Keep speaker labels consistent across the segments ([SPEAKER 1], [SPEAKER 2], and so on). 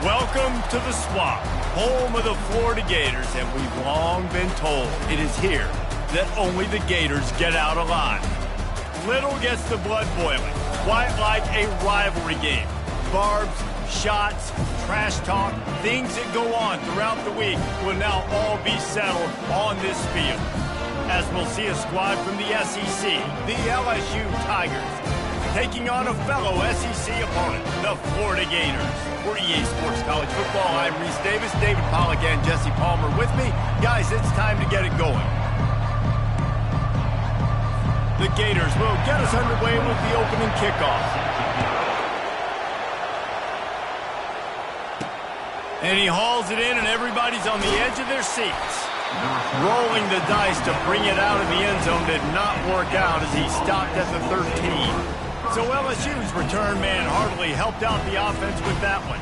[SPEAKER 1] Welcome to the Swamp, home of the Florida Gators, and we've long been told it is here that only the Gators get out alive. Little gets the blood boiling, quite like a rivalry game. Barbs, shots, trash talk, things that go on throughout the week will now all be settled on this field. As we'll see a squad from the SEC, the LSU Tigers, taking on a fellow SEC opponent, the Florida Gators. For EA Sports College Football, I'm Reese Davis, David Pollack, and Jesse Palmer with me. Guys, it's time to get it going. The Gators will get us underway with the opening kickoff. And he hauls it in, and everybody's on the edge of their seats. Rolling the dice to bring it out of the end zone did not work out as he stopped at the 13. So LSU's return man hardly helped out the offense with that one.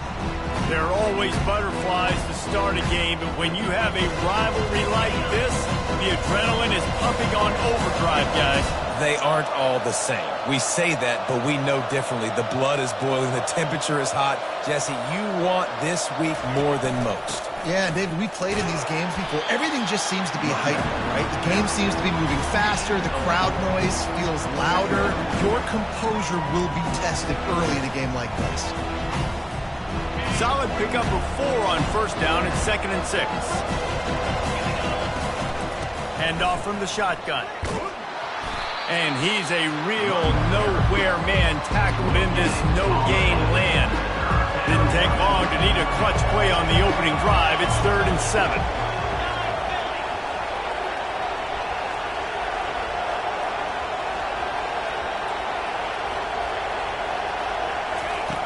[SPEAKER 1] There are always butterflies to start a game, but when you have a rivalry like this, the adrenaline is pumping on overdrive, guys.
[SPEAKER 2] They aren't all the same. We say that, but we know differently. The blood is boiling. The temperature is hot. Jesse, you want this week more than most.
[SPEAKER 3] Yeah, David, we played in these games before. Everything just seems to be heightened, right? The game seems to be moving faster. The crowd noise feels louder. Your composure will be tested early in a game like this.
[SPEAKER 1] Solid pickup of 4 on first down and 2nd and 6. Handoff from the shotgun. And he's a real nowhere man tackled in this no-gain land. Didn't take long to need a clutch play on the opening drive. It's 3rd and 7.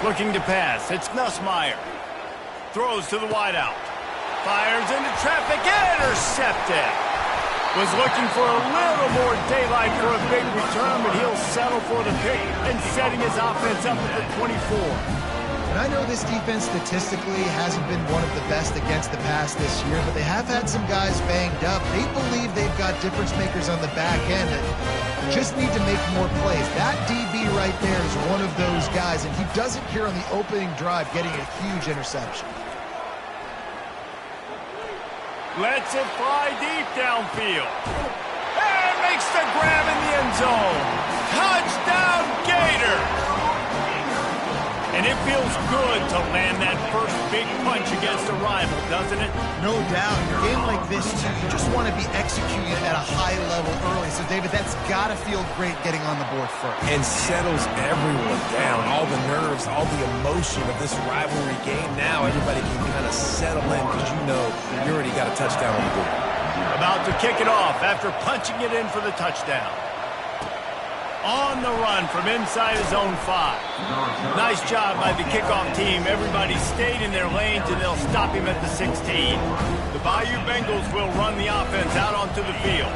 [SPEAKER 1] Looking to pass. It's Nussmeier. Throws to the wideout. Fires into traffic. Intercepted. Was looking for a little more daylight for a big return, but he'll settle for the pick and setting his offense up at the 24.
[SPEAKER 3] And I know this defense statistically hasn't been one of the best against the pass this year, but they have had some guys banged up. They believe they've got difference makers on the back end that just need to make more plays. That DB right there is one of those guys, and he does it here on the opening drive, getting a huge interception.
[SPEAKER 1] Lets it fly deep downfield. And makes the grab in the end zone. Touchdown, Gators! And it feels good to land that first big punch against a rival, doesn't it?
[SPEAKER 3] No doubt. In a game like this, too, you just want to be executing it at a high level early. So, David, that's got to feel great getting on the board first.
[SPEAKER 2] And settles everyone down. All the nerves, all the emotion of this rivalry game. Now everybody can kind of settle in because you know you already got a touchdown on the board.
[SPEAKER 1] About to kick it off after punching it in for the touchdown. On the run from inside his own 5. Nice job by the kickoff team. Everybody stayed in their lanes, and they'll stop him at the 16. The Bayou Bengals will run the offense out onto the field.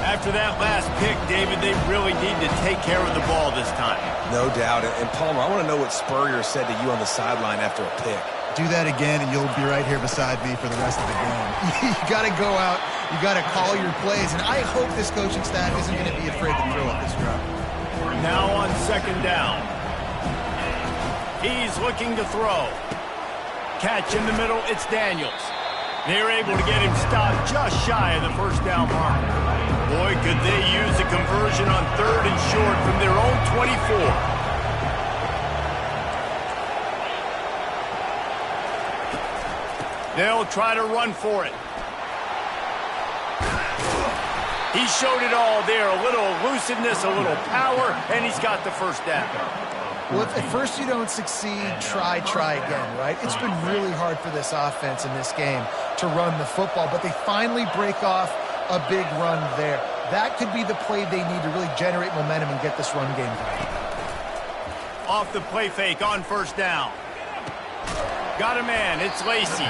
[SPEAKER 1] After that last pick, David, they really need to take care of the ball this time.
[SPEAKER 2] No doubt. And Palmer, I want to know what Spurrier said to you on the sideline after a pick.
[SPEAKER 3] Do that again, and you'll be right here beside me for the rest of the game. You got to go out. You got to call your plays, and I hope this coaching staff isn't going to be afraid to throw at this drive.
[SPEAKER 1] Now on 2nd down. He's looking to throw. Catch in the middle, it's Daniels. They're able to get him stopped just shy of the first down line. Boy, could they use a conversion on 3rd and short from their own 24. They'll try to run for it. He showed it all there, a little elusiveness, a little power, and he's got the first down.
[SPEAKER 3] Well, if at first you don't succeed, try again, right? It's been really hard for this offense in this game to run the football, but they finally break off a big run there. That could be the play they need to really generate momentum and get this run game going.
[SPEAKER 1] Off the play fake on first down. Got a man, it's Lacey.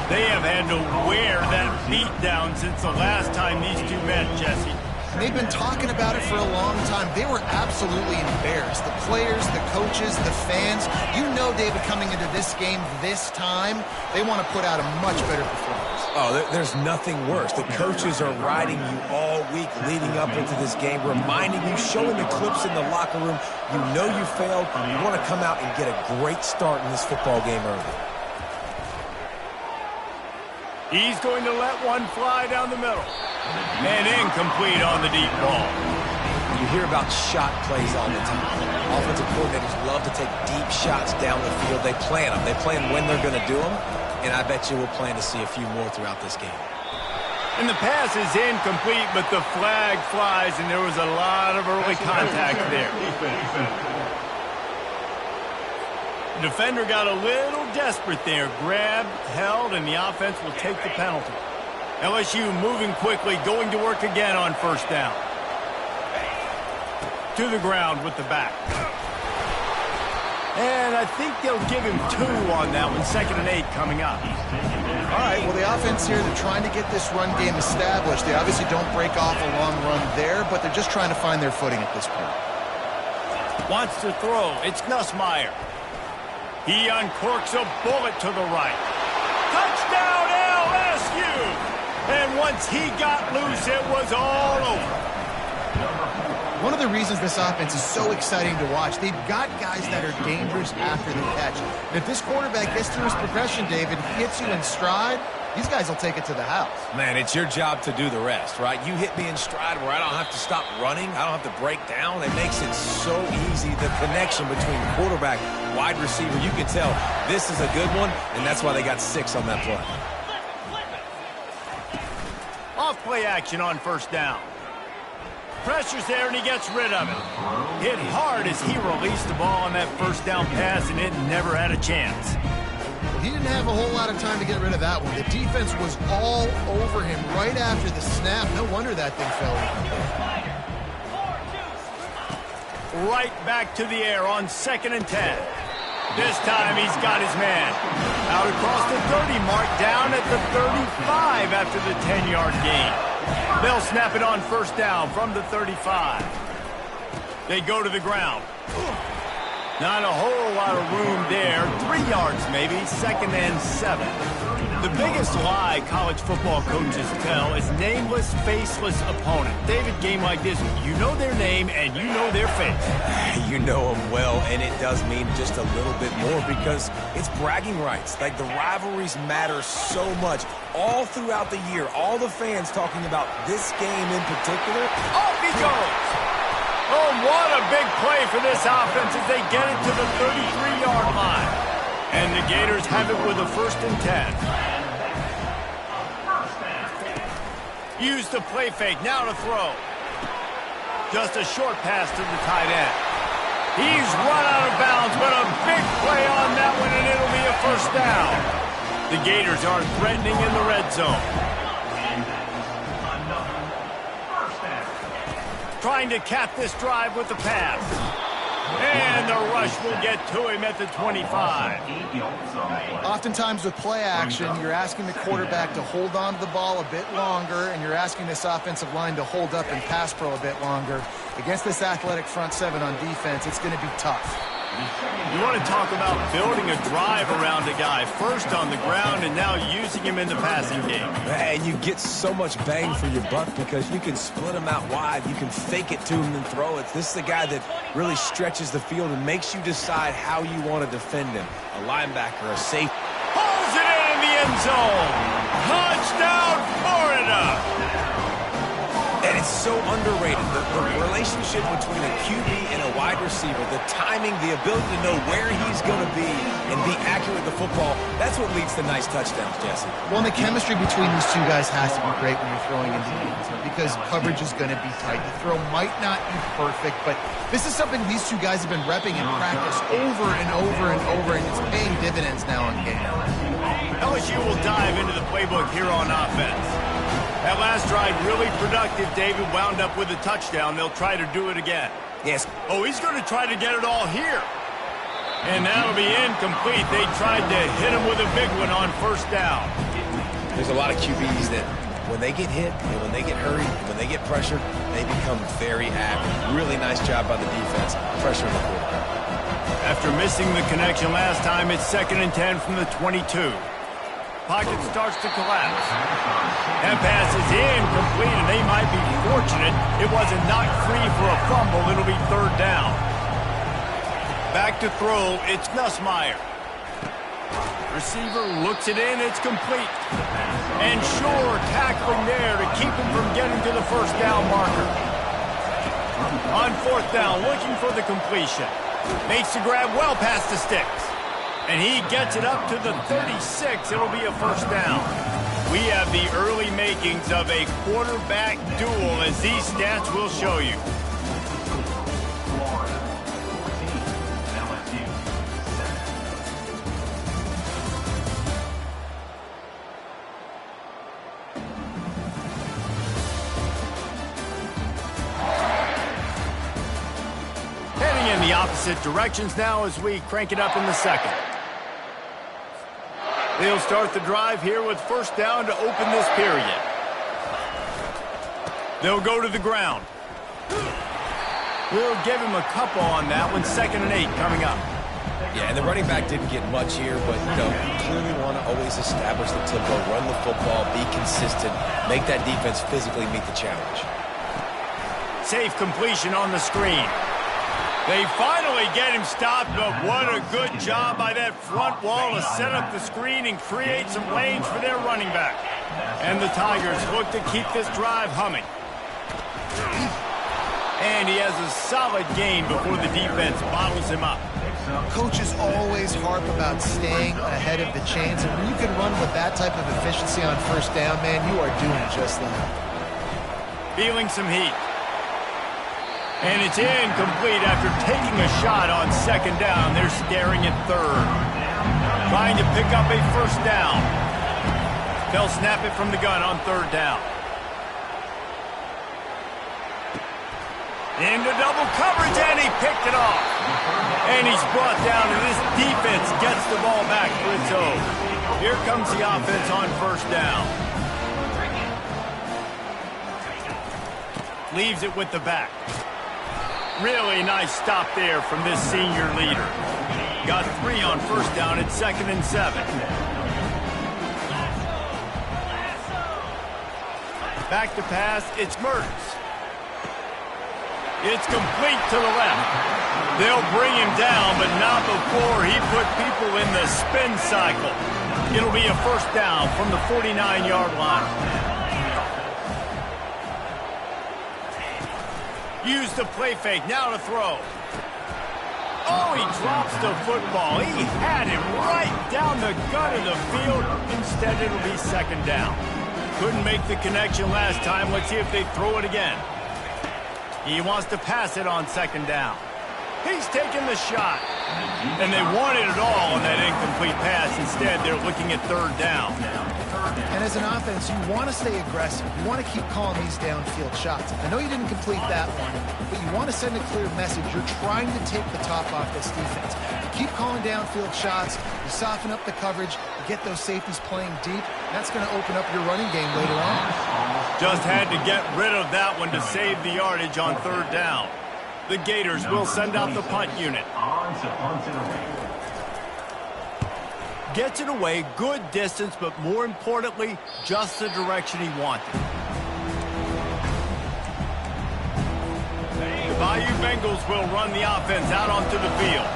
[SPEAKER 1] They have had to wear that beat down since the last time these two met, Jesse.
[SPEAKER 3] They've been talking about it for a long time. They were absolutely embarrassed. The players, the coaches, the fans. You know, David, coming into this game this time, they want to put out a much better performance.
[SPEAKER 2] Oh, there's nothing worse. The coaches are riding you all week leading up into this game, reminding you, showing the clips in the locker room. room. You know you failed. You want to come out and get a great start in this football game early.
[SPEAKER 1] He's going to let one fly down the middle. And incomplete on the deep ball.
[SPEAKER 2] You hear about shot plays all the time. Offensive coordinators love to take deep shots down the field. They plan them. They plan when they're going to do them. And I bet you we'll plan to see a few more throughout this game.
[SPEAKER 1] And the pass is incomplete, but the flag flies, and there was a lot of early contact there. The defender got a little desperate there. Grabbed, held, and the offense will take the penalty. LSU moving quickly, going to work again on first down. To the ground with the back. And I think they'll give him 2 on that one. 2nd and 8 coming up.
[SPEAKER 3] All right, well, the offense here, they're trying to get this run game established. They obviously don't break off a long run there, but they're just trying to find their footing at this point.
[SPEAKER 1] Wants to throw. It's Nussmeier. He uncorks a bullet to the right. Touchdown, LSU! And once he got loose, it was all over.
[SPEAKER 3] One of the reasons this offense is so exciting to watch, they've got guys that are dangerous after the catch. And if this quarterback gets through his progression, David, hits you in stride, these guys will take it to the house.
[SPEAKER 2] Man, it's your job to do the rest, right? You hit me in stride where I don't have to stop running. I don't have to break down. It makes it so easy, the connection between quarterback, wide receiver. You can tell this is a good one, and that's why they got 6 on that play.
[SPEAKER 1] Off play action on first down. Pressure's there, and he gets rid of it. Hit hard as he released the ball on that first down pass, and it never had a chance.
[SPEAKER 3] He didn't have a whole lot of time to get rid of that one. The defense was all over him right after the snap. No wonder that thing fell in.
[SPEAKER 1] Right back to the air on 2nd and 10. This time he's got his man. Out across the 30 mark, down at the 35 after the 10-yard gain. They'll snap it on first down from the 35. They go to the ground. Not a whole lot of room there. 3 yards maybe, 2nd and 7. The biggest lie college football coaches tell is nameless, faceless opponent. David, game like this, you know their name and you know their face.
[SPEAKER 2] You know them well, and it does mean just a little bit more because it's bragging rights. Like, the rivalries matter so much all throughout the year. All the fans talking about this game in particular.
[SPEAKER 1] Off he goes! Oh, what a big play for this offense as they get it to the 33-yard line. And the Gators have it with a 1st and 10. Use the play fake, now to throw. Just a short pass to the tight end. He's run out of bounds, but a big play on that one, and it'll be a 1st down. The Gators are threatening in the red zone. Trying to cap this drive with the pass. And the rush will get to him at the 25.
[SPEAKER 3] Oftentimes with play action, you're asking the quarterback to hold on to the ball a bit longer, and you're asking this offensive line to hold up and pass pro a bit longer. Against this athletic front 7 on defense, it's going to be tough.
[SPEAKER 1] You want to talk about building a drive around a guy. First on the ground and now using him in the passing game.
[SPEAKER 2] And you get so much bang for your buck because you can split him out wide. You can fake it to him and throw it. This is the guy that really stretches the field and makes you decide how you want to defend him. A linebacker, a safety.
[SPEAKER 1] Pulls it in the end zone. Touchdown, Florida.
[SPEAKER 2] And it's so underrated. The relationship between a QB and a wide receiver, the timing, the ability to know where he's going to be and be accurate with the football, that's what leads to nice touchdowns, Jesse.
[SPEAKER 3] Well, and the chemistry between these two guys has to be great when you're throwing into the end zone because coverage is going to be tight. The throw might not be perfect, but this is something these two guys have been repping in practice over and over and over, and it's paying dividends now in game.
[SPEAKER 1] LSU will dive into the playbook here on offense. That last drive really productive. David wound up with a touchdown. They'll try to do it again.
[SPEAKER 2] Yes.
[SPEAKER 1] Oh, he's going to try to get it all here. And that'll be incomplete. They tried to hit him with a big one on first down.
[SPEAKER 2] There's a lot of QBs that when they get hit and when they get hurried, when they get pressured, they become very active. Really nice job by the defense, pressuring the quarterback.
[SPEAKER 1] After missing the connection last time, it's 2nd and 10 from the 22. Pocket starts to collapse. That pass is incomplete, and they might be fortunate it wasn't knocked free for a fumble. It'll be 3rd down. Back to throw, it's Nussmeier. Receiver looks it in, it's complete. And sure, tackling there to keep him from getting to the first down marker. On fourth down, looking for the completion. Makes the grab well past the sticks. And he gets it up to the 36. It'll be a first down. We have the early makings of a quarterback duel, as these stats will show you. Heading in the opposite directions now as we crank it up in the second. They'll start the drive here with first down to open this period. They'll go to the ground. We'll give him a couple on that one. 2nd and 8 coming up.
[SPEAKER 2] Yeah, and the running back didn't get much here, but, you clearly want to always establish the tempo, run the football, be consistent, make that defense physically meet the challenge.
[SPEAKER 1] Safe completion on the screen. They finally get him stopped, but what a good job by that front wall to set up the screen and create some lanes for their running back. And the Tigers look to keep this drive humming. And he has a solid gain before the defense bottles him up.
[SPEAKER 3] Coaches always harp about staying ahead of the chains, and when you can run with that type of efficiency on first down, man, you are doing just that.
[SPEAKER 1] Feeling some heat. And it's incomplete after taking a shot on 2nd down. They're staring at 3rd. Trying to pick up a first down. They'll snap it from the gun on 3rd down. Into double coverage, and he picked it off. And he's brought down, and this defense gets the ball back for its own. Here comes the offense on first down. Leaves it with the back. Really nice stop there from this senior leader. Got 3 on first down at 2nd and 7. Back to pass, it's Mertz. It's complete to the left. They'll bring him down, but not before he put people in the spin cycle. It'll be a first down from the 49-yard line. Use the play fake, now to throw. Oh, he drops the football. He had him right down the gut of the field. Instead, it'll be 2nd down. Couldn't make the connection last time. Let's see if they throw it again. He wants to pass it on 2nd down. He's taking the shot. And they wanted it all on that incomplete pass. Instead, they're looking at 3rd down.
[SPEAKER 3] And as an offense, you want to stay aggressive. You want to keep calling these downfield shots. I know you didn't complete that one, but you want to send a clear message. You're trying to take the top off this defense. You keep calling downfield shots. You soften up the coverage. You get those safeties playing deep. That's going to open up your running game later on.
[SPEAKER 1] Just had to get rid of that one to save the yardage on 3rd down. The Gators will send out the punt unit. Gets it away, good distance, but more importantly, just the direction he wanted. The Bayou Bengals will run the offense out onto the field.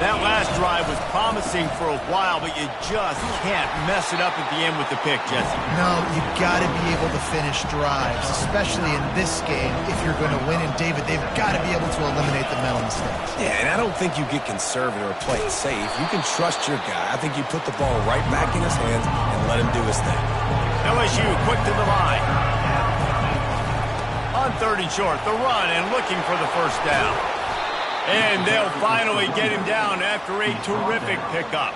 [SPEAKER 1] That last drive was promising for a while, but you just can't mess it up at the end with the pick, Jesse.
[SPEAKER 3] No, you got to be able to finish drives, especially in this game if you're going to win. And David, they've got to be able to eliminate the mental mistakes.
[SPEAKER 2] Yeah, and I don't think you get conservative or play it safe. You can trust your guy. I think you put the ball right back in his hands and let him do his thing.
[SPEAKER 1] LSU quick to the line. On 3rd and short, the run and looking for the first down. And they'll finally get him down after a terrific pickup.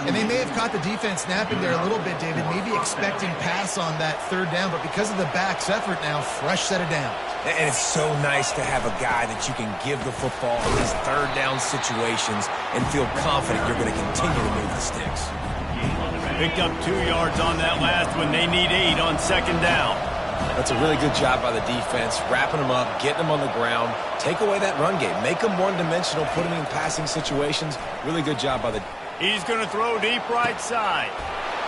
[SPEAKER 3] And they may have caught the defense napping there a little bit, David, maybe expecting pass on that 3rd down, but because of the back's effort now, fresh set of downs.
[SPEAKER 2] And it's so nice to have a guy that you can give the football in these 3rd down situations and feel confident you're going to continue to move the sticks.
[SPEAKER 1] Picked up 2 yards on that last one. They need 8 on 2nd down.
[SPEAKER 2] That's a really good job by the defense, wrapping them up, getting them on the ground, take away that run game, make them one-dimensional, put them in passing situations. Really good job by the...
[SPEAKER 1] He's going to throw deep right side.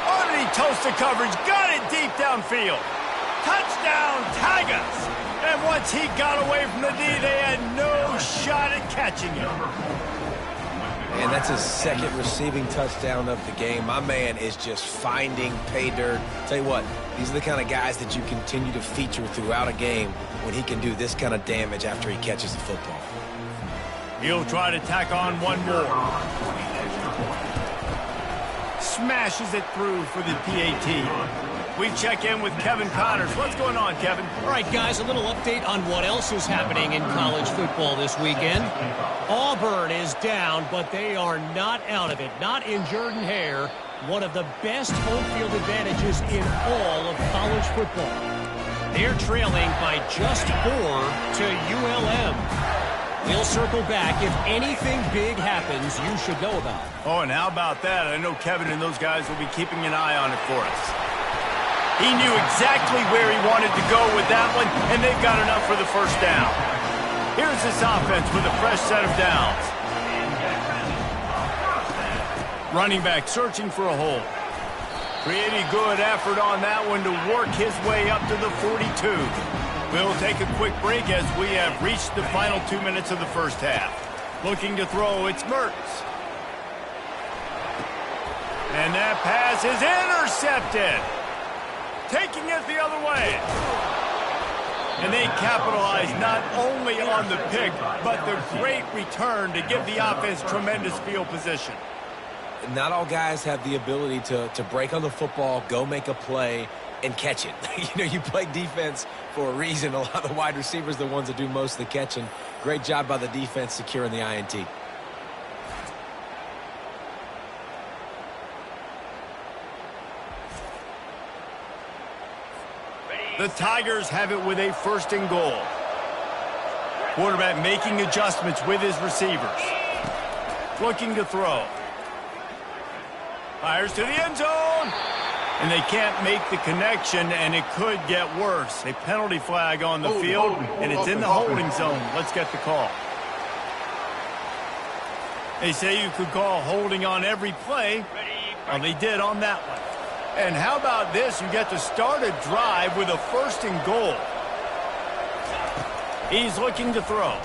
[SPEAKER 1] Underneath toasted coverage, got it deep downfield. Touchdown, Tigers! And once he got away from the D, they had no shot at catching him.
[SPEAKER 2] And that's his second receiving touchdown of the game. My man is just finding pay dirt. Tell you what, these are the kind of guys that you continue to feature throughout a game when he can do this kind of damage after he catches the football.
[SPEAKER 1] He'll try to tack on one more. Smashes it through for the PAT. We check in with Kevin Connors. What's going on, Kevin?
[SPEAKER 4] All right, guys, a little update on what else is happening in college football this weekend. Auburn is down, but they are not out of it. Not in Jordan-Hare, one of the best home field advantages in all of college football. They're trailing by just 4 to ULM. We'll circle back. If anything big happens, you should know about it.
[SPEAKER 1] Oh, and how about that? I know Kevin and those guys will be keeping an eye on it for us. He knew exactly where he wanted to go with that one, and they've got enough for the first down. Here's this offense with a fresh set of downs. Running back searching for a hole. Pretty good effort on that one to work his way up to the 42. We'll take a quick break as we have reached the final 2 minutes of the first half. Looking to throw, it's Mertz. And that pass is intercepted. Taking it the other way. And they capitalize not only on the pick, but the great return to give the offense tremendous field position.
[SPEAKER 2] Not all guys have the ability to break on the football, go make a play, and catch it. You play defense for a reason. A lot of the wide receivers are the ones that do most of the catching. Great job by the defense securing the INT.
[SPEAKER 1] The Tigers have it with a 1st and goal. Quarterback making adjustments with his receivers. Looking to throw. Fires to the end zone. And they can't make the connection, and it could get worse. A penalty flag on the field, and it's in the holding zone. Let's get the call. They say you could call holding on every play. Well, they did on that one. And how about this? You get to start a drive with a 1st and goal. He's looking to throw.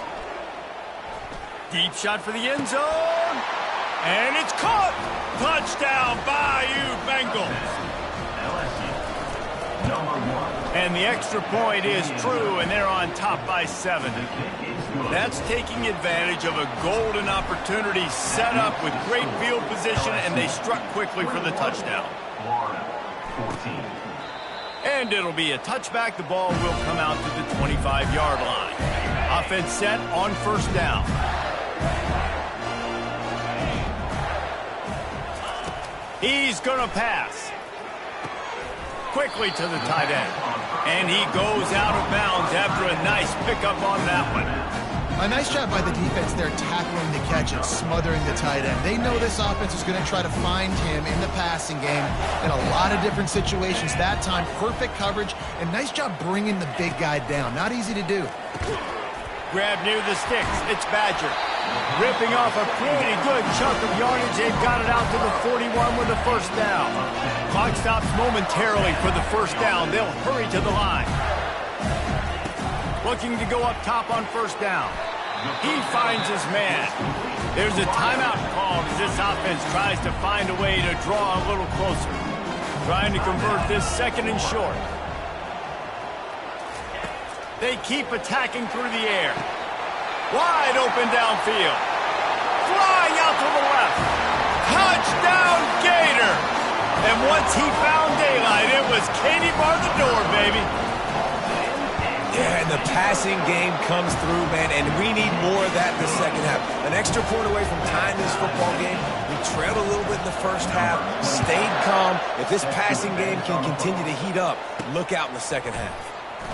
[SPEAKER 1] Deep shot for the end zone. And it's caught. Touchdown, Bayou Bengals. And the extra point is true, and they're on top by 7. That's taking advantage of a golden opportunity set up with great field position, and they struck quickly for the touchdown. And it'll be a touchback. The ball will come out to the 25-yard line. Offense set on 1st down. He's going to pass. Quickly to the tight end. And he goes out of bounds after a nice pickup on that one.
[SPEAKER 3] A nice job by the defense there tackling the catch and smothering the tight end. They know this offense is going to try to find him in the passing game in a lot of different situations. That time, perfect coverage, and nice job bringing the big guy down. Not easy to do.
[SPEAKER 1] Grab near the sticks. It's Badger. Ripping off a pretty good chunk of yardage. They've got it out to the 41 with the 1st down. Clock stops momentarily for the 1st down. They'll hurry to the line. Looking to go up top on 1st down. He finds his man. There's a timeout called as this offense tries to find a way to draw a little closer. Trying to convert this 2nd and short. They keep attacking through the air. Wide open downfield. Flying out to the left. Touchdown, Gator. And once he found daylight, it was Katie bar the door, baby.
[SPEAKER 2] Yeah, and the passing game comes through, man, and we need more of that in the 2nd half. An extra point away from tying this football game. We trailed a little bit in the 1st half, stayed calm. If this passing game can continue to heat up, look out in the 2nd half.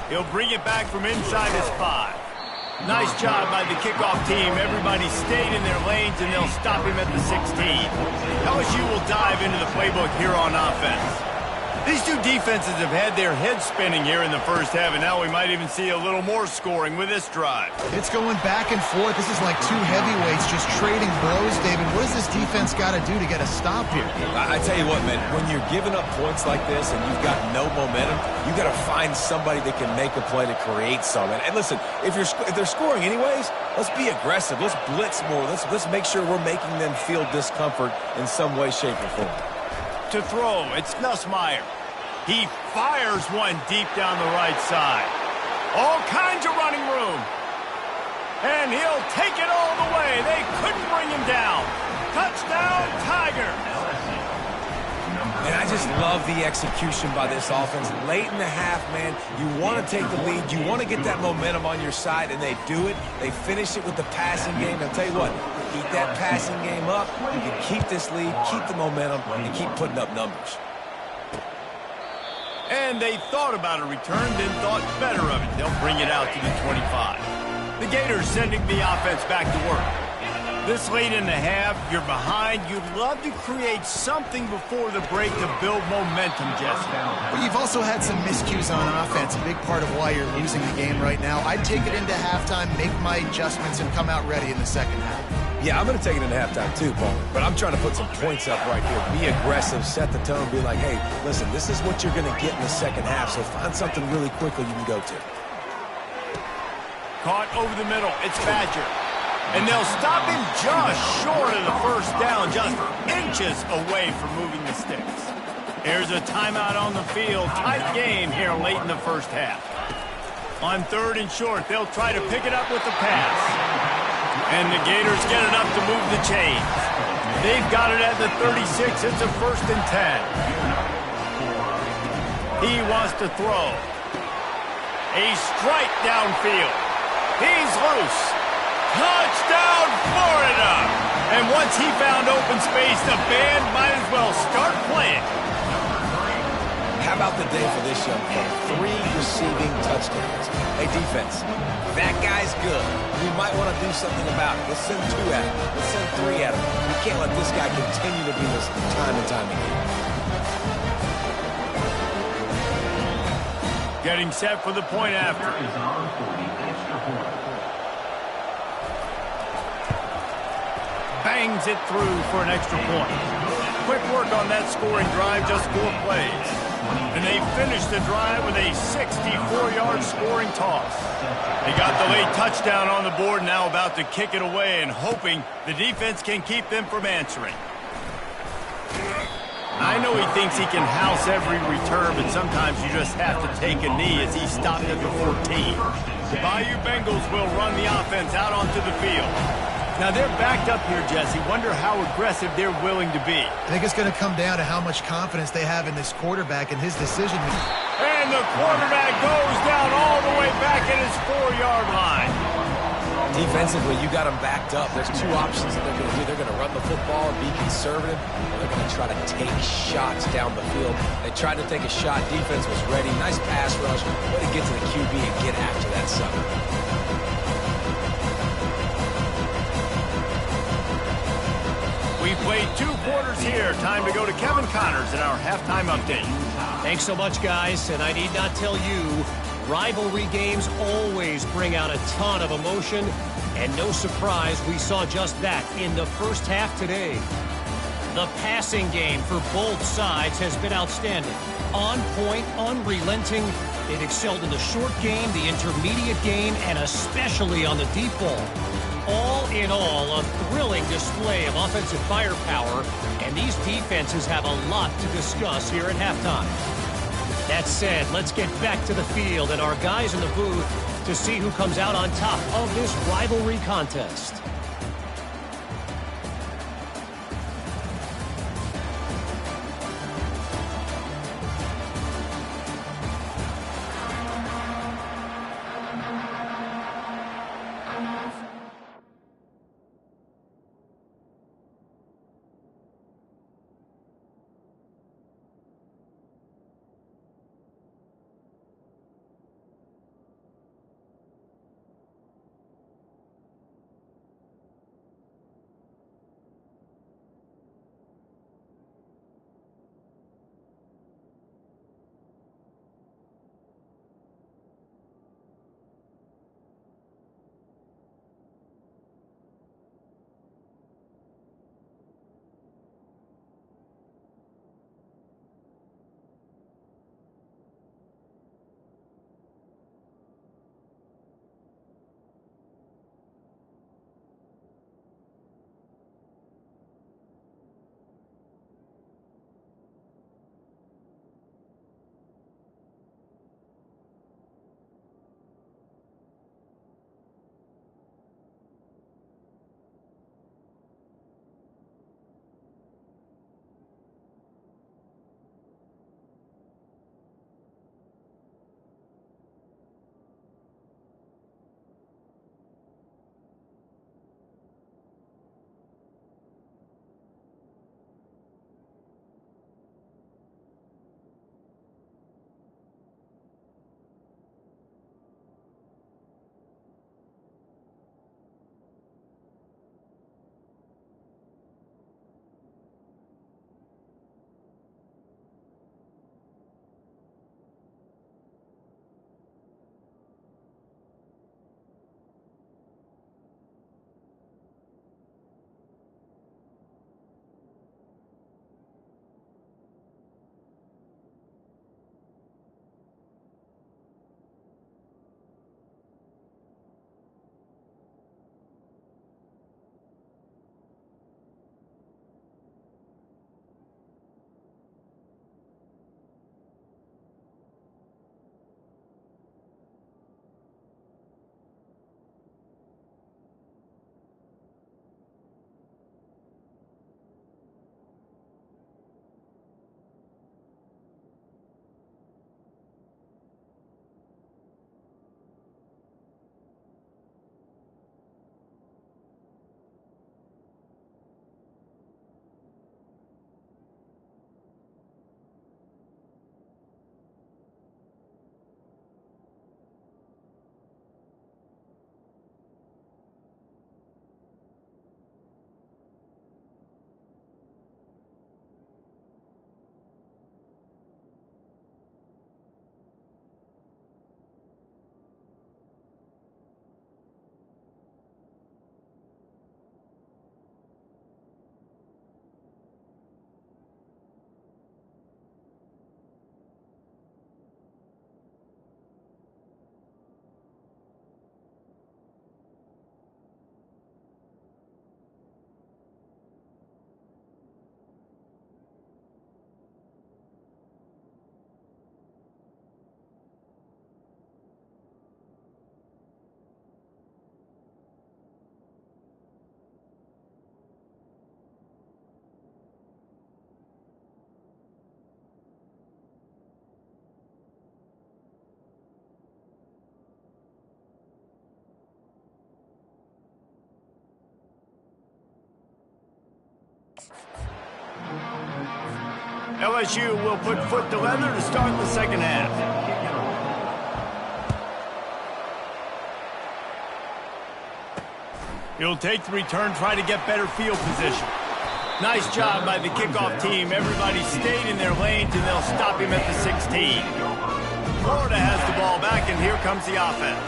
[SPEAKER 1] He'll bring it back from inside his 5. Nice job by the kickoff team. Everybody stayed in their lanes, and they'll stop him at the 16. LSU will dive into the playbook here on offense. These two defenses have had their heads spinning here in the first half, and now we might even see a little more scoring with this drive.
[SPEAKER 3] It's going back and forth. This is like two heavyweights just trading blows, David. What does this defense got to do to get a stop here?
[SPEAKER 2] I tell you what, man, when you're giving up points like this and you've got no momentum, you got to find somebody that can make a play to create something. And listen, if they're scoring anyways, let's be aggressive. Let's blitz more. Let's make sure we're making them feel discomfort in some way, shape, or form.
[SPEAKER 1] To throw, it's Nussmeier. He fires one deep down the right side. All kinds of running room. And he'll take it all the way. They couldn't bring him down. Touchdown, Tigers.
[SPEAKER 2] And I just love the execution by this offense. Late in the half, man, you want to take the lead. You want to get that momentum on your side, and they do it. They finish it with the passing game. I'll tell you what, keep that passing game up. You can keep this lead, keep the momentum, and keep putting up numbers.
[SPEAKER 1] And they thought about a return, then thought better of it. They'll bring it out to the 25. The Gators sending the offense back to work. This late in the half, you're behind. You'd love to create something before the break to build momentum, Jesse.
[SPEAKER 3] But you've also had some miscues on offense, a big part of why you're losing the game right now. I'd take it into halftime, make my adjustments, and come out ready in the second half.
[SPEAKER 2] Yeah, I'm going to take it into halftime too, Paul. But I'm trying to put some points up right here. Be aggressive, set the tone, be like, hey, listen, this is what you're going to get in the second half, so find something really quickly you can go to.
[SPEAKER 1] Caught over the middle. It's Badger. And they'll stop him just short of the first down, just inches away from moving the sticks. Here's a timeout on the field. Tight game here late in the first half. On 3rd and short, they'll try to pick it up with the pass. And the Gators get enough to move the chains. They've got it at the 36. It's a 1st and 10. He wants to throw. A strike downfield. He's loose. Touchdown, Florida! And once he found open space, the band might as well start playing.
[SPEAKER 2] How about the day for this young fella? 3 receiving touchdowns. Hey, defense, that guy's good. We might want to do something about it. Let's send 2 at him. Let's send 3 at him. We can't let this guy continue to do this time and time again.
[SPEAKER 1] Getting set for the point after. Bangs it through for an extra point. Quick work on that scoring drive, just 4 plays. And they finished the drive with a 64-yard scoring toss. They got the late touchdown on the board, now about to kick it away and hoping the defense can keep them from answering. I know he thinks he can house every return, but sometimes you just have to take a knee as he stopped at the 14. The Bayou Bengals will run the offense out onto the field. Now, they're backed up here, Jesse. Wonder how aggressive they're willing to be.
[SPEAKER 3] I think it's going to come down to how much confidence they have in this quarterback and his decision.
[SPEAKER 1] And the quarterback goes down all the way back at his 4-yard line.
[SPEAKER 2] Defensively, you got them backed up. There's 2 options that they're going to do. They're going to run the football and be conservative, or they're going to try to take shots down the field. They tried to take a shot. Defense was ready. Nice pass rush. Way to get to the QB and get after that sucker.
[SPEAKER 1] We played 2 quarters here. Time to go to Kevin Connors in our halftime update.
[SPEAKER 4] Thanks so much, guys. And I need not tell you, rivalry games always bring out a ton of emotion. And no surprise, we saw just that in the first half today. The passing game for both sides has been outstanding. On point, unrelenting. They've excelled in the short game, the intermediate game, and especially on the deep ball. All in all, a thrilling display of offensive firepower, and these defenses have a lot to discuss here at halftime. That said, let's get back to the field and our guys in the booth to see who comes out on top of this rivalry contest.
[SPEAKER 1] LSU will put foot to leather to start the second half. He'll take the return, try to get better field position. Nice job by the kickoff team. Everybody stayed in their lanes, and they'll stop him at the 16. Florida has the ball back, and here comes the offense.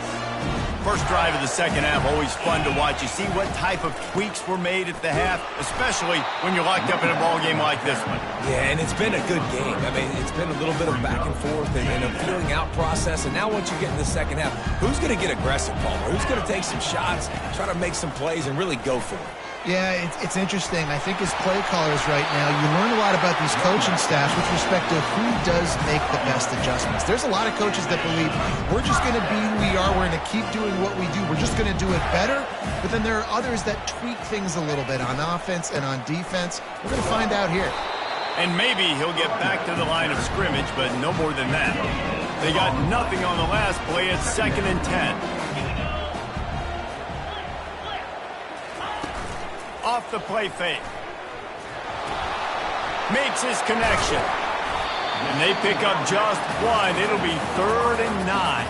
[SPEAKER 1] First drive of the second half, always fun to watch. You see what type of tweaks were made at the half, especially when you're locked up in a ball game like this one.
[SPEAKER 2] Yeah, and it's been a good game. I mean, it's been a little bit of back and forth and a feeling out process. And now once you get in the second half, who's going to get aggressive, Palmer? Who's going to take some shots, try to make some plays, and really go for it?
[SPEAKER 3] Yeah, it's interesting. I think as play callers right now, you learn a lot about these coaching staffs with respect to who does make the best adjustments. There's a lot of coaches that believe we're just going to be who we are. We're going to keep doing what we do. We're just going to do it better. But then there are others that tweak things a little bit on offense and on defense. We're going to find out here.
[SPEAKER 1] And maybe he'll get back to the line of scrimmage, but no more than that. They got nothing on the last play. It's 2nd and 10. Off the play fake. Makes his connection. And they pick up just one. It'll be 3rd and 9.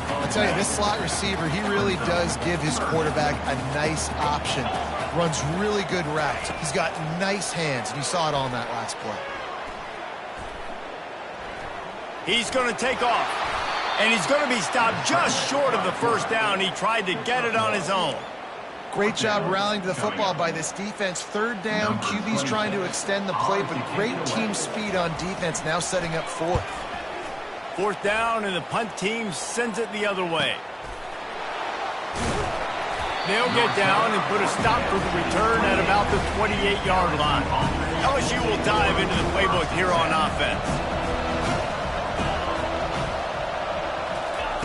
[SPEAKER 3] I'll tell you, this slot receiver, he really does give his quarterback a nice option. Runs really good routes. He's got nice hands, and you saw it all in that last play.
[SPEAKER 1] He's going to take off. And he's going to be stopped just short of the first down. He tried to get it on his own.
[SPEAKER 3] Great job rallying to the football by this defense. 3rd down, QB's trying to extend the play, but great team speed on defense, now setting up 4th.
[SPEAKER 1] 4th down, and the punt team sends it the other way. They'll get down and put a stop for the return at about the 28-yard line. LSU will dive into the playbook here on offense.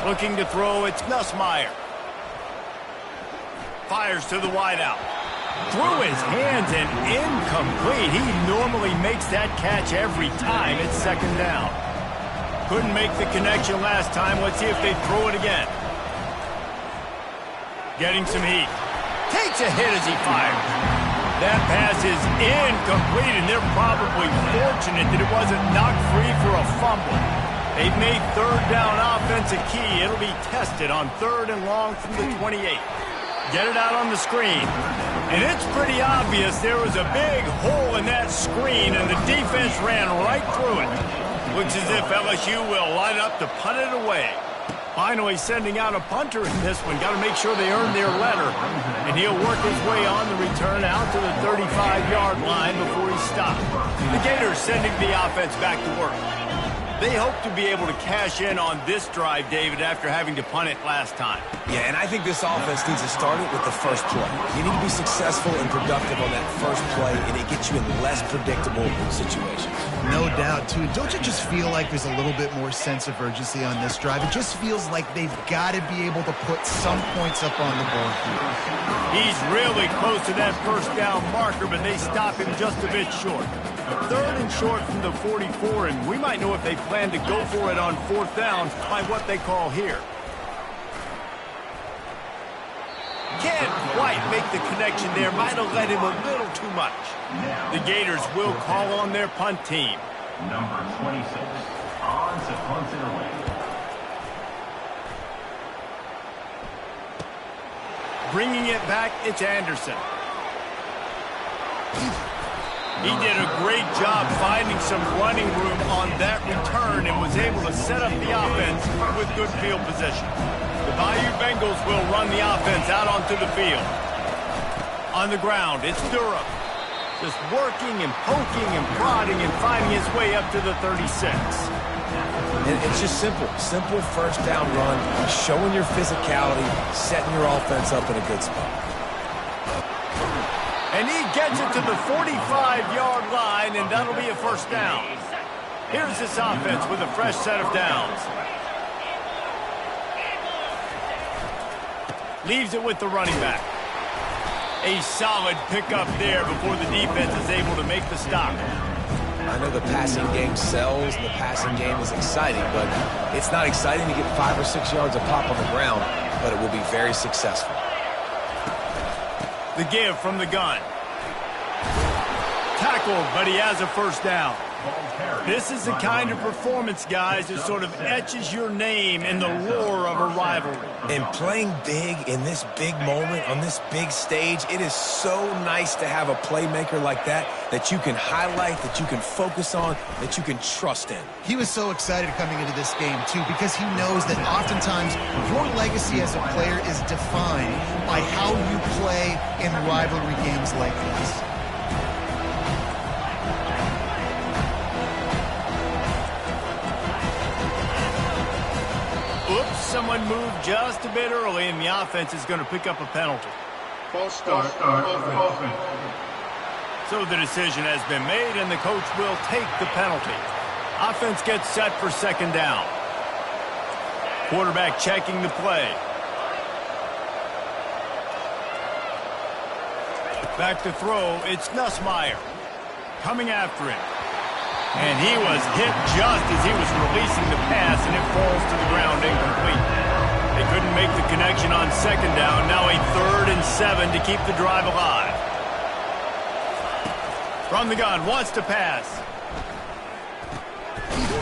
[SPEAKER 1] Looking to throw, it's Nussmeier. Fires to the wideout. Through his hands and incomplete. He normally makes that catch every time. It's 2nd down. Couldn't make the connection last time. Let's see if they throw it again. Getting some heat. Takes a hit as he fires. That pass is incomplete, and they're probably fortunate that it wasn't knocked free for a fumble. They've made 3rd down offense a key. It'll be tested on 3rd and long from the 28. Get it out on the screen. And it's pretty obvious there was a big hole in that screen, and the defense ran right through it. Looks as if LSU will line up to punt it away. Finally sending out a punter in this one. Got to make sure they earn their letter. And he'll work his way on the return out to the 35-yard line before he's stopped. The Gators sending the offense back to work. They hope to be able to cash in on this drive, David, after having to punt it last time.
[SPEAKER 2] Yeah, and I think this offense needs to start it with the first play. You need to be successful and productive on that first play, and it gets you in less predictable situations.
[SPEAKER 3] No doubt, too. Don't you just feel like there's a little bit more sense of urgency on this drive? It just feels like they've got to be able to put some points up on the board here.
[SPEAKER 1] He's really close to that first down marker, but they stop him just a bit short. 3rd and short from the 44, and we might know if they plan to go for it on 4th down by what they call here. Can't quite make the connection there. Might have let him a little too much. The Gators will call on their punt team.
[SPEAKER 5] Number 26, on to punt it away.
[SPEAKER 1] Bringing it back, it's Anderson. He did a great job finding some running room on that return and was able to set up the offense with good field position. The Bayou Bengals will run the offense out onto the field. On the ground, it's Durham. Just working and poking and prodding and finding his way up to the 36.
[SPEAKER 2] And it's just simple. Simple first down run, showing your physicality, setting your offense up in a good spot.
[SPEAKER 1] And he gets it to the 45-yard line, and that'll be a first down. Here's this offense with a fresh set of downs. Leaves it with the running back. A solid pickup there before the defense is able to make the stop.
[SPEAKER 2] I know the passing game sells and the passing game is exciting, but it's not exciting to get 5 or 6 yards of pop on the ground, but it will be very successful.
[SPEAKER 1] The give from the gun. tackled, but he has a first down. This is the kind of performance, guys, that sort of etches your name in the roar of a rivalry.
[SPEAKER 2] And playing big in this big moment, on this big stage, it is so nice to have a playmaker like that you can highlight, that you can focus on, that you can trust in.
[SPEAKER 3] He was so excited coming into this game, too, because he knows that oftentimes your legacy as a player is defined by how you play in rivalry games like this.
[SPEAKER 1] Oops, someone moved just a bit early, and the offense is going to pick up a penalty.
[SPEAKER 5] False start offense.
[SPEAKER 1] So the decision has been made, and the coach will take the penalty. Offense gets set for second down. Quarterback checking the play. Back to throw, it's Nussmeier. Coming after him. And he was hit just as he was releasing the pass, and it falls to the ground incomplete. They couldn't make the connection on second down. Now a 3rd and 7 to keep the drive alive. From the gun, wants to pass.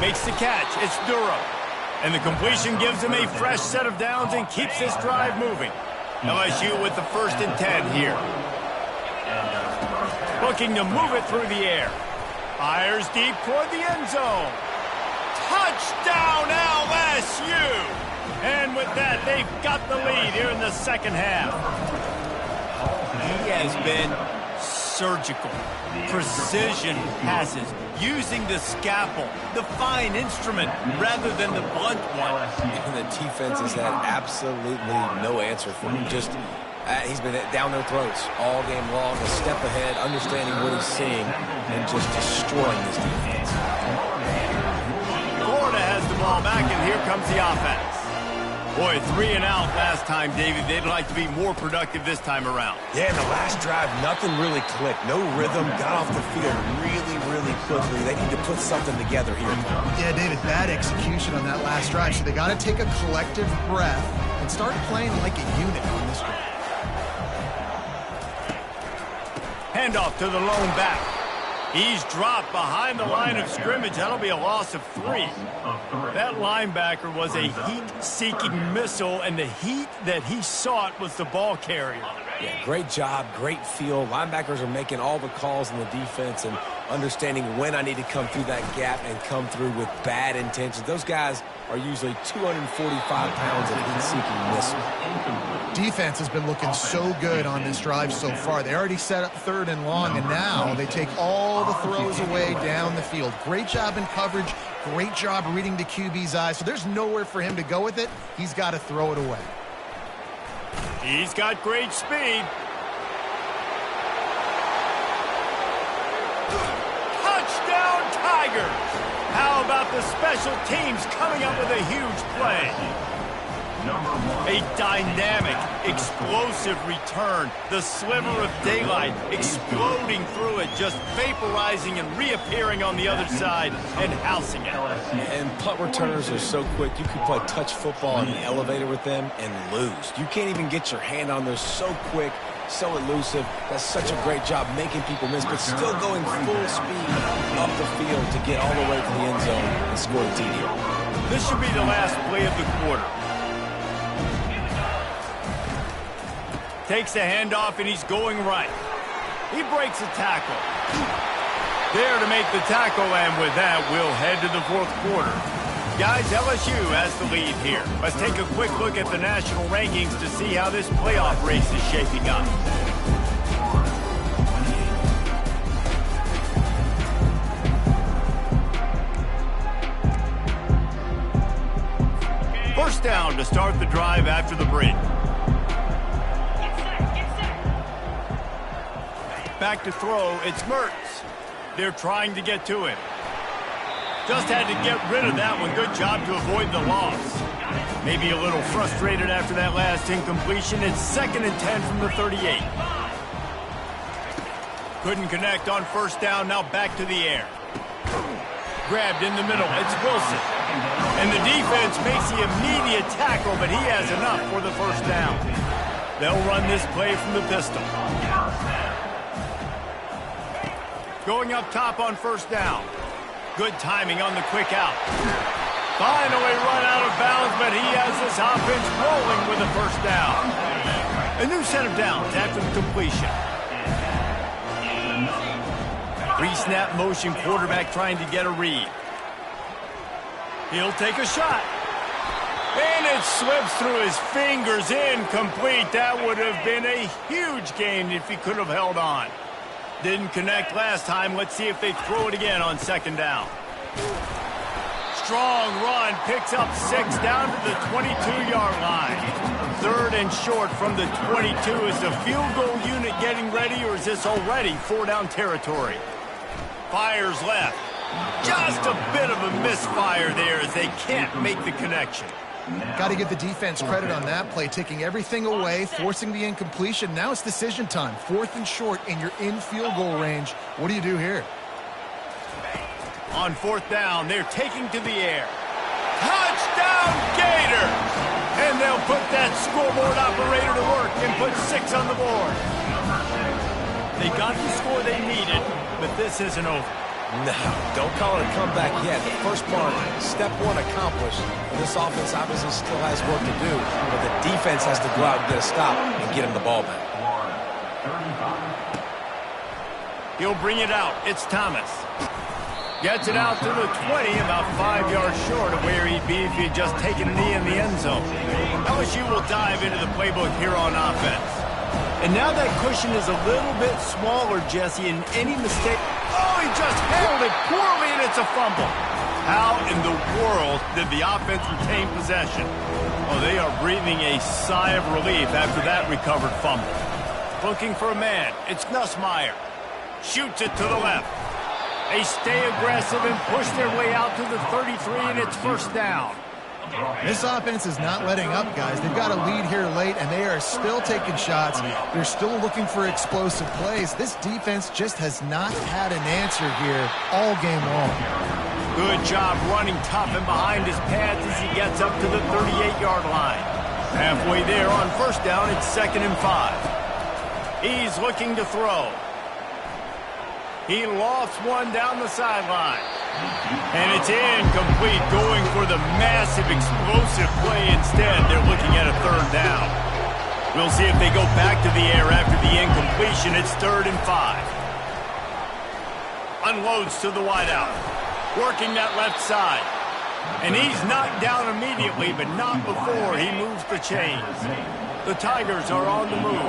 [SPEAKER 1] Makes the catch. It's Durham. And the completion gives him a fresh set of downs and keeps this drive moving. LSU with the 1st and 10 here. Looking to move it through the air. Fires deep toward the end zone. Touchdown LSU! And with that, they've got the lead here in the second half. He has been surgical, precision passes, using the scalpel, the fine instrument, rather than the blunt one.
[SPEAKER 2] And the defense has had absolutely no answer for him. Just he's been down their throats all game long, a step ahead, understanding what he's seeing, and just destroying this defense.
[SPEAKER 1] Florida has the ball back, and here comes the offense. Boy, 3 and out last time, David. They'd like to be more productive this time around.
[SPEAKER 2] Yeah, in the last drive, nothing really clicked. No rhythm, got off the field really quickly. They need to put something together here.
[SPEAKER 3] Yeah, David, bad execution on that last drive, so they got to take a collective breath and start playing like a unit on this one.
[SPEAKER 1] Handoff to the lone back. He's dropped behind the line of scrimmage. That'll be a loss of 3. That linebacker was a heat-seeking missile, and the heat that he sought was the ball carrier.
[SPEAKER 2] Yeah, great job, great feel. Linebackers are making all the calls in the defense and understanding when I need to come through that gap and come through with bad intentions. Those guys are usually 245 pounds of heat-seeking missile.
[SPEAKER 3] Defense has been looking so good on this drive so far. They already set up 3rd and long, and now they take all the throws away down the field. Great job in coverage, great job reading the QB's eyes. So there's nowhere for him to go with it. He's got to throw it away.
[SPEAKER 1] He's got great speed. Touchdown Tigers! How about the special teams coming up with a huge play? A dynamic, explosive return. The sliver of daylight exploding through it, just vaporizing and reappearing on the other side and housing it.
[SPEAKER 2] And punt returners are so quick. You can play touch football in the elevator with them and lose. You can't even get your hand on there. So quick, so elusive. That's such a great job making people miss, but still going full speed up the field to get all the way to the end zone and score the TD.
[SPEAKER 1] This should be the last play of the quarter. Takes the handoff, and he's going right. He breaks a tackle. There to make the tackle, and with that, we'll head to the 4th quarter. Guys, LSU has the lead here. Let's take a quick look at the national rankings to see how this playoff race is shaping up. First down to start the drive after the bridge. Back to throw, it's Mertz. They're trying to get to him. Just had to get rid of that one. Good job to avoid the loss. Maybe a little frustrated after that last incompletion. It's 2nd and 10 from the 38. Couldn't connect on first down, now back to the air. Grabbed in the middle, it's Wilson. And the defense makes the immediate tackle, but he has enough for the first down. They'll run this play from the pistol. Going up top on first down. Good timing on the quick out. Finally run out of bounds, but he has this offense rolling with a first down. A new set of downs after the completion. Pre-snap motion quarterback trying to get a read. He'll take a shot. And it slips through his fingers, incomplete. That would have been a huge gain if he could have held on. Didn't connect last time. Let's see if they throw it again on second down. Strong run, picks up 6 down to the 22-yard line. Third and short from the 22. Is the field goal unit getting ready, or is this already 4-down territory? Fires left. Just a bit of a misfire there as they can't make the connection.
[SPEAKER 3] Got to give the defense credit on that play, taking everything away, forcing the incompletion. Now it's decision time. 4th and short, and you're in field goal range. What do you do here?
[SPEAKER 1] On 4th down, they're taking to the air. Touchdown, Gators! And they'll put that scoreboard operator to work and put 6 on the board. They got the score they needed, but this isn't over.
[SPEAKER 2] No, don't call it a comeback yet. The first part, step 1 accomplished. And this offense obviously still has work to do, but the defense has to go out and get a stop and get him the ball back.
[SPEAKER 1] He'll bring it out. It's Thomas. Gets it out to the 20, about 5 yards short of where he'd be if he'd just taken a knee in the end zone. LSU will dive into the playbook here on offense. And now that cushion is a little bit smaller, Jesse, and any mistake... Oh, he just handled it poorly, and it's a fumble. How in the world did the offense retain possession? Oh, they are breathing a sigh of relief after that recovered fumble. Looking for a man. It's Nussmeier. Shoots it to the left. They stay aggressive and push their way out to the 33, and it's first down.
[SPEAKER 3] This offense is not letting up, guys. They've got a lead here late, and they are still taking shots. They're still looking for explosive plays. This defense just has not had an answer here all game long.
[SPEAKER 1] Good job running tough and behind his pads as he gets up to the 38-yard line. Halfway there on first down, it's 2nd and 5. He's looking to throw. He lofts one down the sideline. And it's incomplete, going for the massive explosive play instead. They're looking at a 3rd down. We'll see if they go back to the air after the incompletion. It's 3rd and 5. Unloads to the wideout. Working that left side. And he's knocked down immediately, but not before he moves the chains. The Tigers are on the move.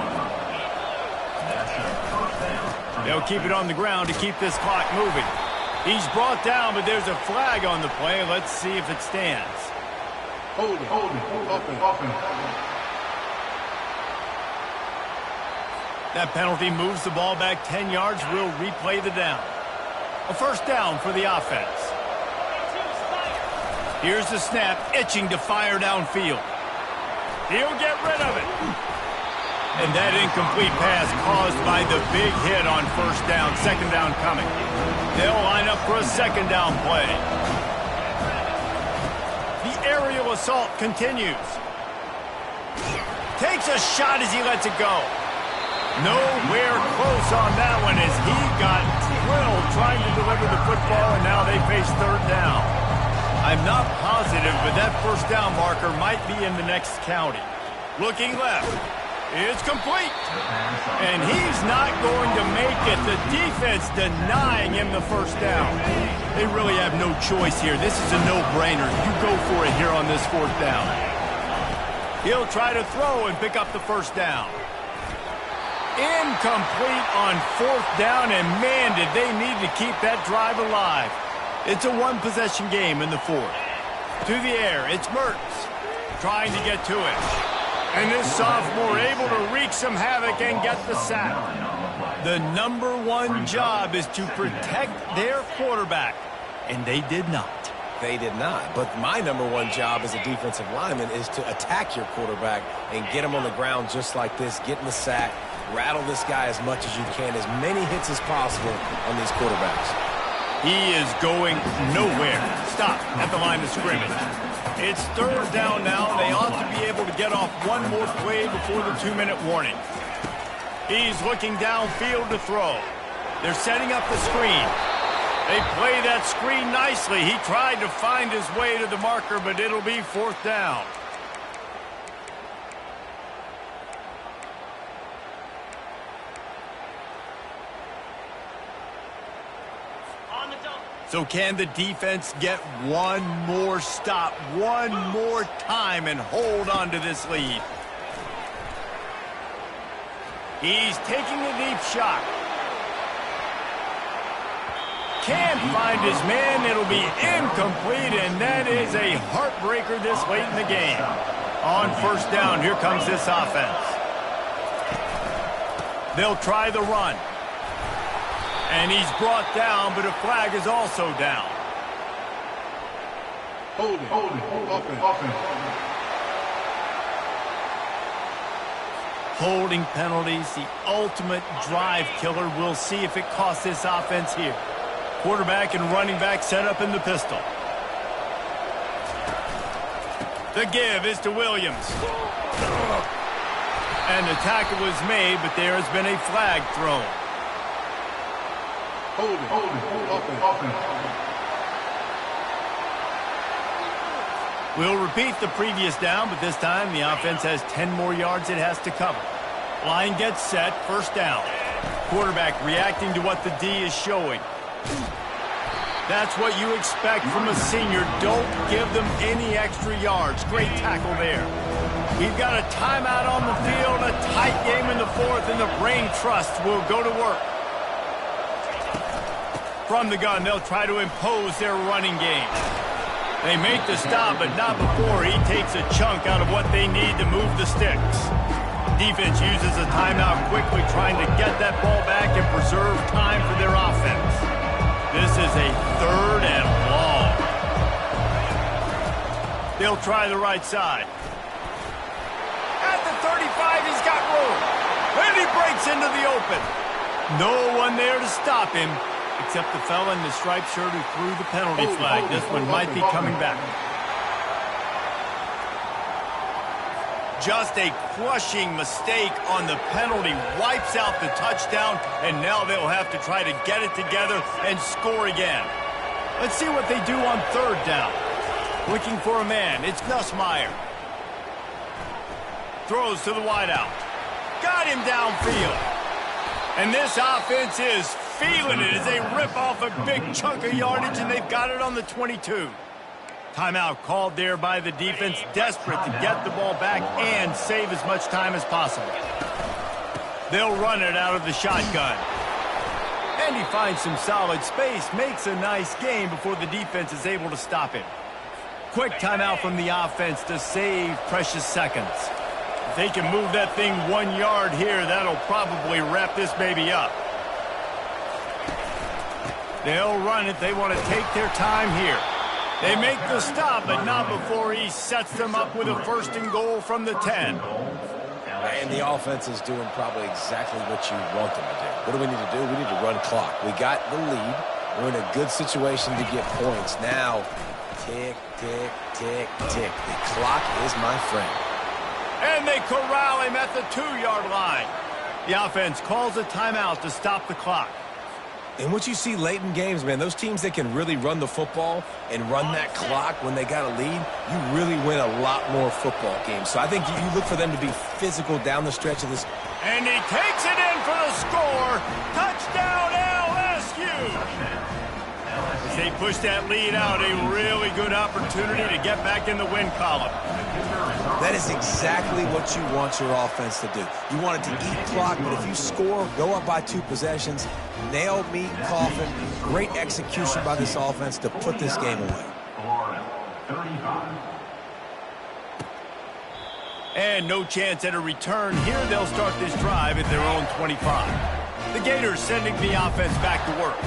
[SPEAKER 1] They'll keep it on the ground to keep this clock moving. He's brought down, but there's a flag on the play. Let's see if it stands.
[SPEAKER 5] Hold it, open.
[SPEAKER 1] That penalty moves the ball back 10 yards. We'll replay the down. A first down for the offense. Here's the snap, itching to fire downfield. He'll get rid of it. And that incomplete pass caused by the big hit on first down. 2nd down coming. They'll line up for a 2nd down play. The aerial assault continues. Takes a shot as he lets it go. Nowhere close on that one as he got drilled trying to deliver the football, and now they face 3rd down. I'm not positive, but that first down marker might be in the next county. Looking left. It's complete. And he's not going to make it. The defense denying him the first down. They really have no choice here. This is a no-brainer. You go for it here on this 4th down. He'll try to throw and pick up the first down. Incomplete on 4th down, and man, did they need to keep that drive alive. It's a 1-possession game in the 4th. To the air, it's Mertz trying to get to it. And this sophomore able to wreak some havoc and get the sack. The #1 job is to protect their quarterback, and they did not.
[SPEAKER 2] They did not. But my #1 job as a defensive lineman is to attack your quarterback and get him on the ground just like this, get in the sack, rattle this guy as much as you can, as many hits as possible on these quarterbacks.
[SPEAKER 1] He is going nowhere. Stop at the line of scrimmage. It's 3rd down now. They ought to be able to get off one more play before the 2-minute warning. He's looking downfield to throw. They're setting up the screen. They play that screen nicely. He tried to find his way to the marker, but it'll be 4th down. So can the defense get one more stop, one more time, and hold on to this lead? He's taking a deep shot. Can't find his man. It'll be incomplete, and that is a heartbreaker this late in the game. On 1st down, here comes this offense. They'll try the run. And he's brought down, but a flag is also down.
[SPEAKER 6] Holding, offense.
[SPEAKER 1] Holding penalties, the ultimate drive killer. We'll see if it costs this offense here. Quarterback and running back set up in the pistol. The give is to Williams. And the tackle was made, but there has been a flag thrown.
[SPEAKER 6] Offense.
[SPEAKER 1] We'll repeat the previous down, but this time the offense has 10 more yards it has to cover. Line gets set, 1st down. Quarterback reacting to what the D is showing. That's what you expect from a senior. Don't give them any extra yards. Great tackle there. We've got a timeout on the field, a tight game in the 4th, and the brain trust will go to work. From the gun, they'll try to impose their running game. They make the stop, but not before he takes a chunk out of what they need to move the sticks. Defense uses a timeout quickly, trying to get that ball back and preserve time for their offense. This is a 3rd and long. They'll try the right side. At the 35, he's got room. And he breaks into the open. No one there to stop him, except the fella in the striped shirt who threw the penalty flag. This one might be coming back. Just a crushing mistake on the penalty. Wipes out the touchdown, and now they'll have to try to get it together and score again. Let's see what they do on 3rd down. Looking for a man. It's Nussmeier. Throws to the wideout. Got him downfield. And this offense is feeling it as they rip off a big chunk of yardage, and they've got it on the 22. Timeout called there by the defense, desperate to get the ball back and save as much time as possible. They'll run it out of the shotgun. And he finds some solid space, makes a nice gain before the defense is able to stop him. Quick timeout from the offense to save precious seconds. If they can move that thing 1 yard here, that'll probably wrap this baby up. They'll run it. They want to take their time here. They make the stop, but not before he sets them up with a 1st and goal from the 10.
[SPEAKER 2] And the offense is doing probably exactly what you want them to do. What do we need to do? We need to run clock. We got the lead. We're in a good situation to get points. Now, tick, tick, tick, tick. The clock is my friend.
[SPEAKER 1] And they corral him at the 2-yard line. The offense calls a timeout to stop the clock.
[SPEAKER 2] And what you see late in games, man, those teams that can really run the football and run that clock when they got a lead, you really win a lot more football games. So I think you look for them to be physical down the stretch of this.
[SPEAKER 1] And he takes it in for the score. Touchdown, LSU. As they push that lead out, a really good opportunity to get back in the win column.
[SPEAKER 2] That is exactly what you want your offense to do. You want it to eat clock, but if you score, go up by 2 possessions, nail, meet, coffin. Great execution by this offense to put this game away.
[SPEAKER 5] Florida, 35.
[SPEAKER 1] And no chance at a return. Here they'll start this drive at their own 25. The Gators sending the offense back to work.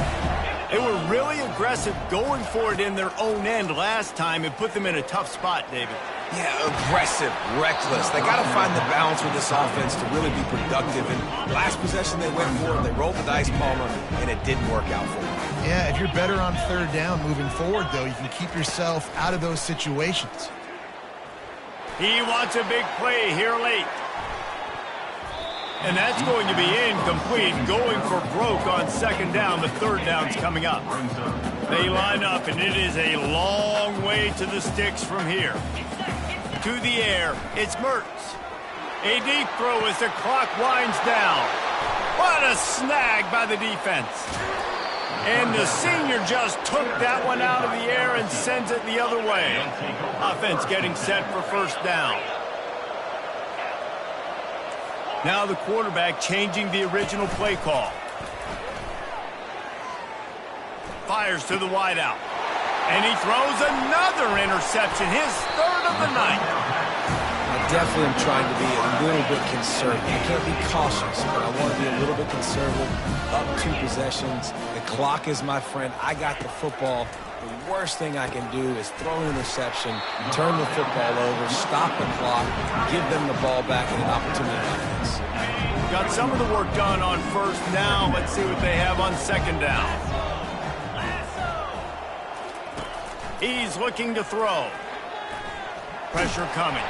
[SPEAKER 1] They were really aggressive going for it in their own end last time and put them in a tough spot, David.
[SPEAKER 2] Yeah, aggressive, reckless. They got to find the balance with this offense to really be productive. And last possession they went for it, they rolled the dice, Palmer, and it didn't work out for them.
[SPEAKER 3] Yeah, if you're better on 3rd down moving forward, though, you can keep yourself out of those situations.
[SPEAKER 1] He wants a big play here late. And that's going to be incomplete, going for broke on second down. The third down's coming up. They line up, and it is a long way to the sticks from here. To the air, it's Mertz. A deep throw as the clock winds down. What a snag by the defense. And the senior just took that one out of the air and sends it the other way. Offense getting set for first down. Now the quarterback changing the original play call. Fires to the wideout. And he throws another interception, his third of the night.
[SPEAKER 2] I definitely am trying to be a little bit conservative. I can't be cautious, but I want to be a little bit conservative. Up 2 possessions. The clock is my friend. I got the football. The worst thing I can do is throw an interception, turn the football over, stop the clock, give them the ball back and an opportunity like this.
[SPEAKER 1] Got some of the work done on first down. Let's see what they have on second down. He's looking to throw. Pressure coming.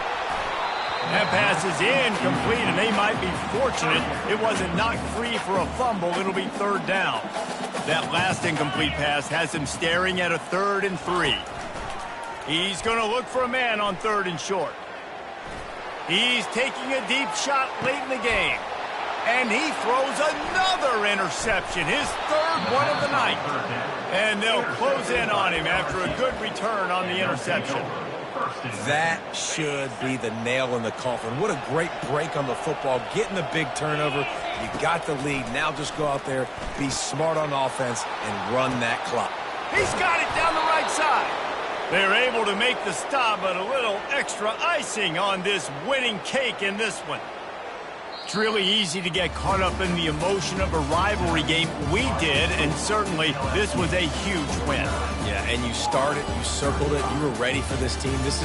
[SPEAKER 1] That pass is incomplete, and they might be fortunate it wasn't knocked free for a fumble. It'll be third down. That last incomplete pass has him staring at a 3rd and 3. He's going to look for a man on 3rd and short. He's taking a deep shot late in the game. And he throws another interception, his 3rd one of the night. And they'll close in on him after a good return on the interception.
[SPEAKER 2] That should be the nail in the coffin. What a great break on the football. Getting the big turnover. You got the lead. Now just go out there, be smart on offense, and run that clock.
[SPEAKER 1] He's got it down the right side. They're able to make the stop, but a little extra icing on this winning cake in this one. It's really easy to get caught up in the emotion of a rivalry game. We did, and certainly this was a huge win.
[SPEAKER 2] Yeah, and you started, you circled it, you were ready for this team. This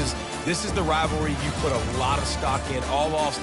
[SPEAKER 2] is the rivalry you put a lot of stock in, all lost